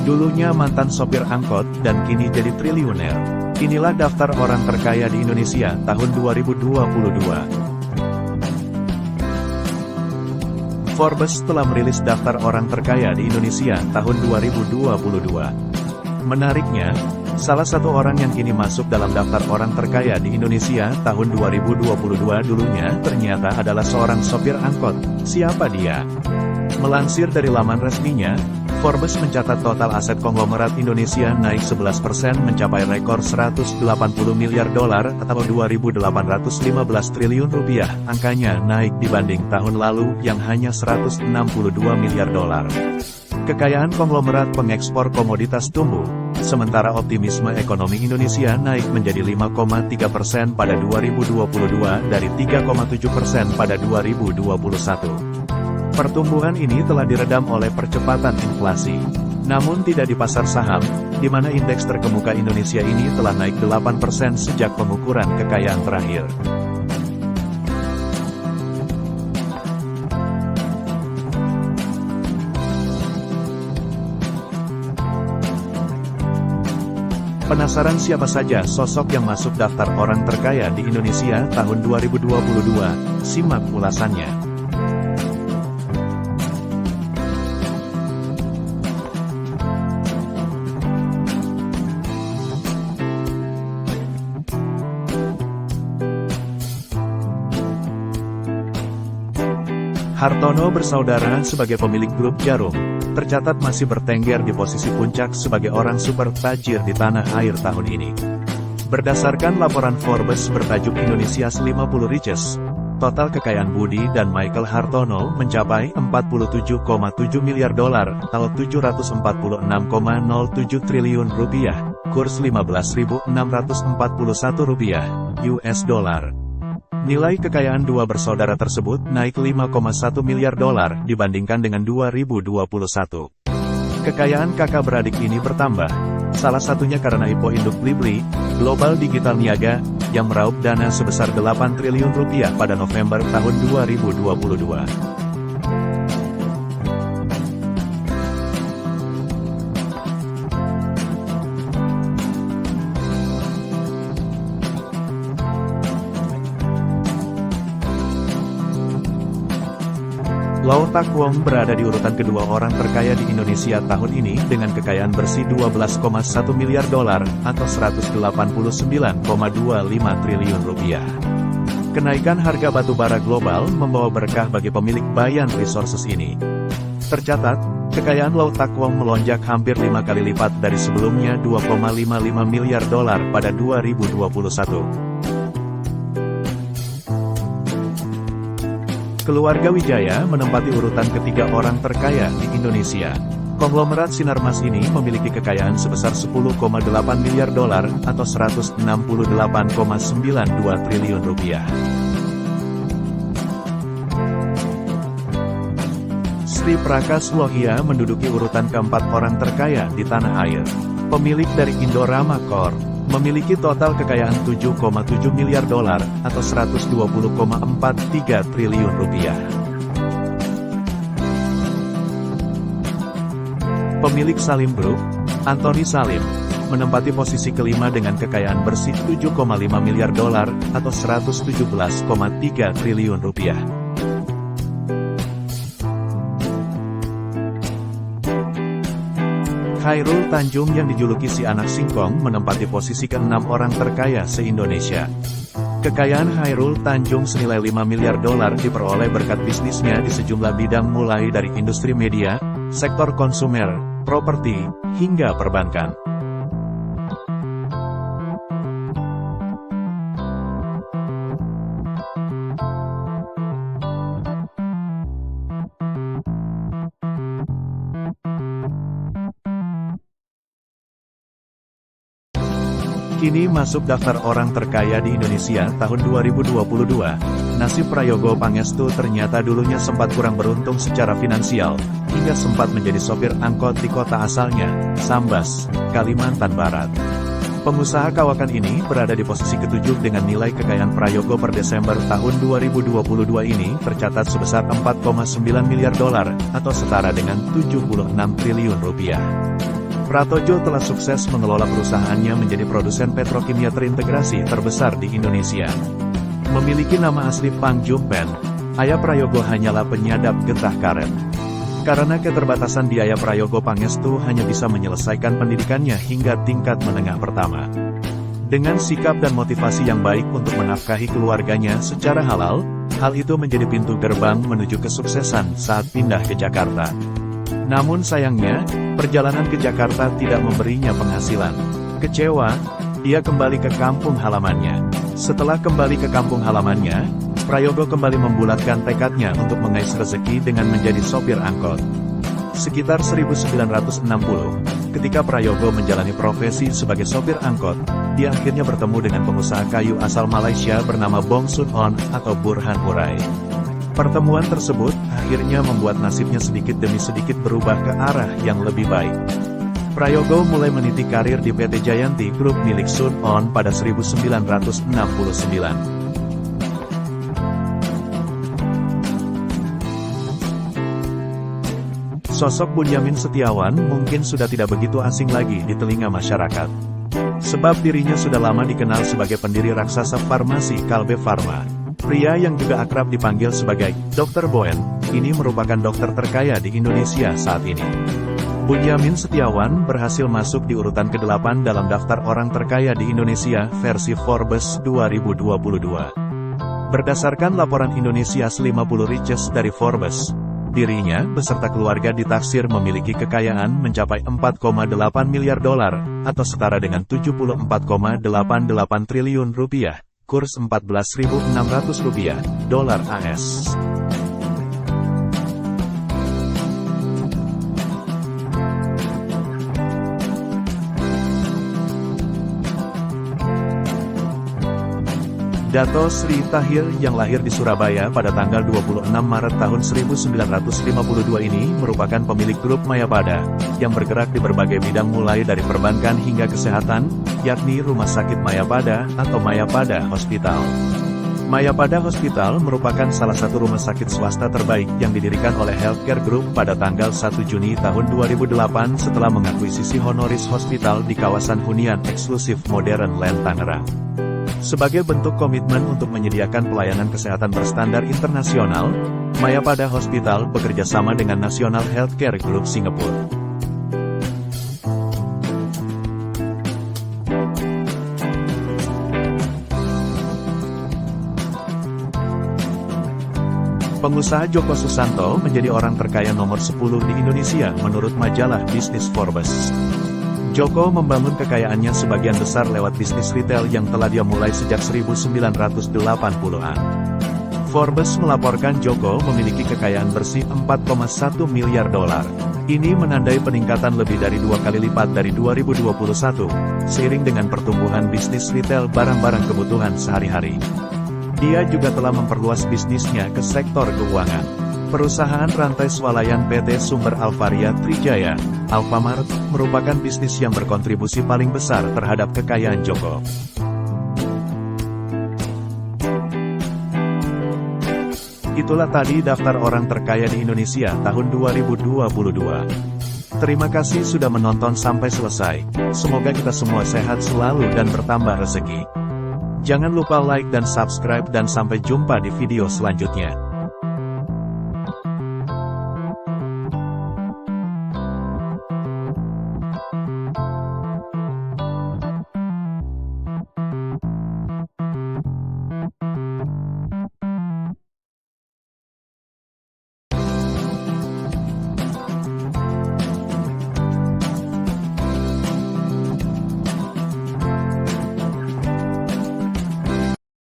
Dulunya mantan sopir angkot dan kini jadi triliuner. Inilah daftar orang terkaya di Indonesia tahun 2022. Forbes telah merilis daftar orang terkaya di Indonesia tahun 2022. Menariknya, salah satu orang yang kini masuk dalam daftar orang terkaya di Indonesia tahun 2022 dulunya ternyata adalah seorang sopir angkot. Siapa dia? Melansir dari laman resminya, Forbes mencatat total aset konglomerat Indonesia naik 11% mencapai rekor 180 miliar dolar atau 2.815 triliun rupiah. Angkanya naik dibanding tahun lalu yang hanya 162 miliar dolar. Kekayaan konglomerat pengekspor komoditas tumbuh, sementara optimisme ekonomi Indonesia naik menjadi 5,3% pada 2022 dari 3,7% pada 2021. Pertumbuhan ini telah diredam oleh percepatan inflasi. Namun tidak di pasar saham, di mana indeks terkemuka Indonesia ini telah naik 8% sejak pengukuran kekayaan terakhir. Penasaran siapa saja sosok yang masuk daftar orang terkaya di Indonesia tahun 2022? Simak ulasannya. Hartono bersaudara sebagai pemilik grup Jarum, tercatat masih bertengger di posisi puncak sebagai orang super tajir di tanah air tahun ini. Berdasarkan laporan Forbes bertajuk Indonesia's 50 Richest, total kekayaan Budi dan Michael Hartono mencapai 47,7 miliar dolar atau 746,07 triliun rupiah, kurs 15.641 rupiah, US dollar. Nilai kekayaan dua bersaudara tersebut naik 5,1 miliar dolar dibandingkan dengan 2021. Kekayaan kakak beradik ini bertambah, salah satunya karena IPO induk Blibli, Global Digital Niaga, yang meraup dana sebesar 8 triliun rupiah pada November tahun 2022. Lau Tak Wong berada di urutan kedua orang terkaya di Indonesia tahun ini dengan kekayaan bersih 12,1 miliar dolar atau 189,25 triliun rupiah. Kenaikan harga batu bara global membawa berkah bagi pemilik Bayan Resources ini. Tercatat, kekayaan Lau Tak Wong melonjak hampir 5 kali lipat dari sebelumnya 2,55 miliar dolar pada 2021. Keluarga Wijaya menempati urutan ketiga orang terkaya di Indonesia. Konglomerat Sinarmas ini memiliki kekayaan sebesar 10,8 miliar dolar atau 168,92 triliun rupiah. Sri Prakas Lohia menduduki urutan keempat orang terkaya di tanah air. Pemilik dari Indorama Corp memiliki total kekayaan 7,7 miliar dolar atau 120,43 triliun rupiah. Pemilik Salim Group, Anthony Salim, menempati posisi kelima dengan kekayaan bersih 7,5 miliar dolar atau 117,3 triliun rupiah. Khairul Tanjung yang dijuluki si anak singkong menempati posisi ke-6 orang terkaya se-Indonesia. Kekayaan Khairul Tanjung senilai 5 miliar dolar diperoleh berkat bisnisnya di sejumlah bidang mulai dari industri media, sektor konsumer, properti, hingga perbankan. Kini masuk daftar orang terkaya di Indonesia tahun 2022, nasib Prayogo Pangestu ternyata dulunya sempat kurang beruntung secara finansial, hingga sempat menjadi sopir angkot di kota asalnya, Sambas, Kalimantan Barat. Pengusaha kawakan ini berada di posisi ke-7 dengan nilai kekayaan Prayogo per Desember tahun 2022 ini tercatat sebesar 4,9 miliar dolar, atau setara dengan 76 triliun rupiah. Pratojo telah sukses mengelola perusahaannya menjadi produsen petrokimia terintegrasi terbesar di Indonesia. Memiliki nama asli Pang Jumpen, Ayah Prayogo hanyalah penyadap getah karet. Karena keterbatasan di Ayah Prayogo Pangestu hanya bisa menyelesaikan pendidikannya hingga tingkat menengah pertama. Dengan sikap dan motivasi yang baik untuk menafkahi keluarganya secara halal, hal itu menjadi pintu gerbang menuju kesuksesan saat pindah ke Jakarta. Namun sayangnya, perjalanan ke Jakarta tidak memberinya penghasilan. Kecewa, dia kembali ke kampung halamannya. Setelah kembali ke kampung halamannya, Prayogo kembali membulatkan tekadnya untuk mengais rezeki dengan menjadi sopir angkot. Sekitar 1960, ketika Prayogo menjalani profesi sebagai sopir angkot, dia akhirnya bertemu dengan pengusaha kayu asal Malaysia bernama Bong Sun On atau Burhan Urai. Pertemuan tersebut akhirnya membuat nasibnya sedikit demi sedikit berubah ke arah yang lebih baik. Prayogo mulai meniti karir di PT Jayanti Group milik Sun On pada 1969. Sosok Bunyamin Setiawan mungkin sudah tidak begitu asing lagi di telinga masyarakat. Sebab dirinya sudah lama dikenal sebagai pendiri raksasa farmasi Kalbe Farma. Pria yang juga akrab dipanggil sebagai Dr. Boen, ini merupakan dokter terkaya di Indonesia saat ini. Bunyamin Setiawan berhasil masuk di urutan ke-8 dalam daftar orang terkaya di Indonesia versi Forbes 2022. Berdasarkan laporan Indonesia's 50 Richest dari Forbes, dirinya beserta keluarga ditaksir memiliki kekayaan mencapai 4,8 miliar dolar, atau setara dengan 74,88 triliun rupiah, kurs 14.600 rupiah, dolar AS. Dato Sri Tahir yang lahir di Surabaya pada tanggal 26 Maret tahun 1952 ini merupakan pemilik grup Mayapada, yang bergerak di berbagai bidang mulai dari perbankan hingga kesehatan, yakni Rumah Sakit Mayapada atau Mayapada Hospital. Mayapada Hospital merupakan salah satu rumah sakit swasta terbaik yang didirikan oleh Healthcare Group pada tanggal 1 Juni tahun 2008 setelah mengakuisisi Honoris Hospital di kawasan hunian eksklusif Modern Land Tangerang. Sebagai bentuk komitmen untuk menyediakan pelayanan kesehatan berstandar internasional, Mayapada Hospital bekerja sama dengan National Healthcare Group Singapura. Pengusaha Joko Susanto menjadi orang terkaya nomor 10 di Indonesia menurut majalah bisnis Forbes. Joko membangun kekayaannya sebagian besar lewat bisnis retail yang telah dia mulai sejak 1980-an. Forbes melaporkan Joko memiliki kekayaan bersih 4,1 miliar dolar. Ini menandai peningkatan lebih dari 2 kali lipat dari 2021, seiring dengan pertumbuhan bisnis retail barang-barang kebutuhan sehari-hari. Dia juga telah memperluas bisnisnya ke sektor keuangan. Perusahaan rantai swalayan PT Sumber Alvaria Trijaya, Alfamart, merupakan bisnis yang berkontribusi paling besar terhadap kekayaan Joko. Itulah tadi daftar orang terkaya di Indonesia tahun 2022. Terima kasih sudah menonton sampai selesai. Semoga kita semua sehat selalu dan bertambah rezeki. Jangan lupa like dan subscribe dan sampai jumpa di video selanjutnya.